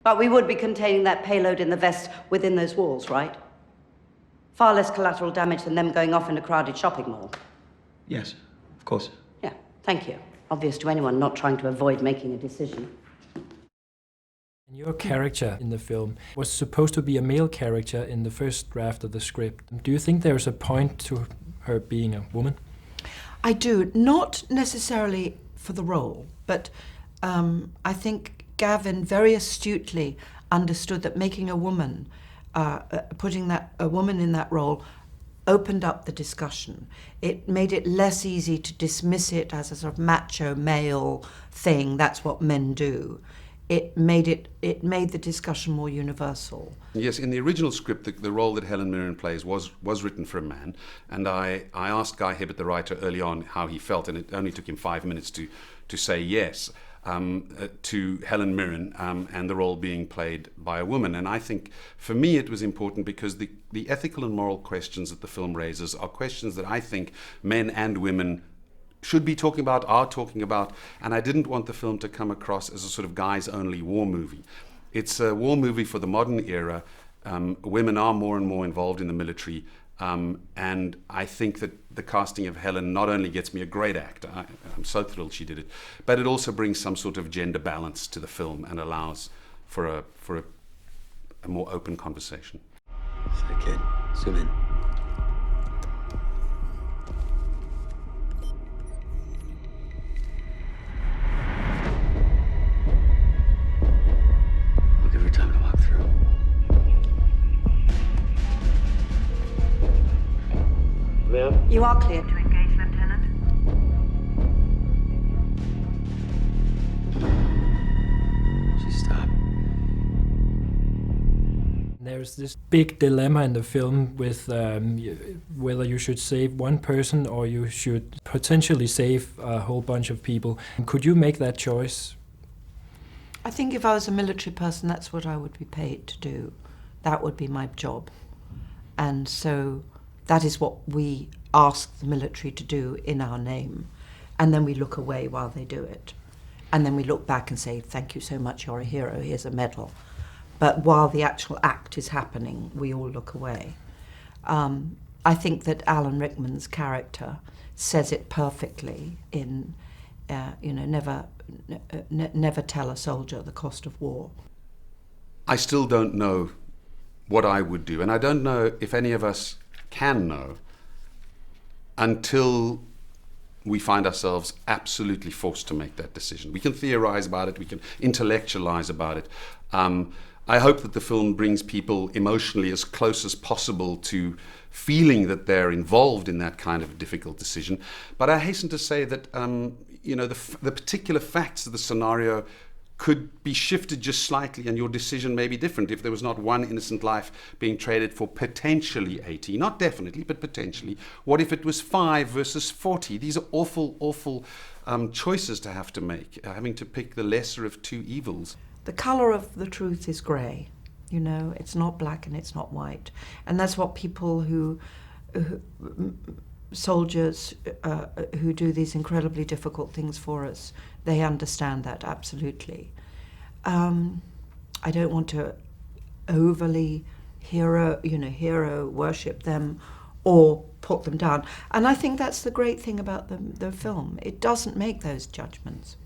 But we would be containing that payload in the vest within those walls, right? Far less collateral damage than them going off in a crowded shopping mall. Yes, of course. Yeah, thank you. Obvious to anyone not trying to avoid making a decision. Your character in the film was supposed to be a male character in the first draft of the script. Do you think there's a point to her being a woman? I do, not necessarily for the role, but I think Gavin very astutely understood that making a woman, putting a woman in that role, opened up the discussion. It made it less easy to dismiss it as a sort of macho male thing. That's what men do. It made the discussion more universal. Yes, in the original script, the role that Helen Mirren plays was written for a man, and I asked Guy Hibbert, the writer, early on how he felt, and it only took him 5 minutes to say yes to Helen Mirren and the role being played by a woman. And I think for me it was important because the ethical and moral questions that the film raises are questions that I think men and women should be talking about, are talking about, and I didn't want the film to come across as a sort of guys-only war movie. It's a war movie for the modern era. Women are more and more involved in the military, and I think that the casting of Helen not only gets me a great actor, I'm so thrilled she did it, but it also brings some sort of gender balance to the film and allows for a more open conversation. So kid, zoom in. Time to walk through. Ma'am? You are cleared to engage, Lieutenant. She stopped. There's this big dilemma in the film with whether you should save one person or you should potentially save a whole bunch of people. Could you make that choice? I think if I was a military person, that's what I would be paid to do. That would be my job. And so that is what we ask the military to do in our name. And then we look away while they do it. And then we look back and say, thank you so much, you're a hero, here's a medal. But while the actual act is happening, we all look away. I think that Alan Rickman's character says it perfectly in, never tell a soldier the cost of war. I still don't know what I would do, and I don't know if any of us can know until we find ourselves absolutely forced to make that decision. We can theorize about it, we can intellectualize about it. I hope that the film brings people emotionally as close as possible to feeling that they're involved in that kind of difficult decision. But I hasten to say that the particular facts of the scenario could be shifted just slightly and your decision may be different if there was not one innocent life being traded for potentially 80, not definitely, but potentially. What if it was 5 versus 40? These are awful, awful choices to have to make, having to pick the lesser of two evils. The colour of the truth is grey, it's not black and it's not white. And that's what people soldiers who do these incredibly difficult things for us, they understand that absolutely. I don't want to overly hero worship them or put them down. And I think that's the great thing about the film. It doesn't make those judgments.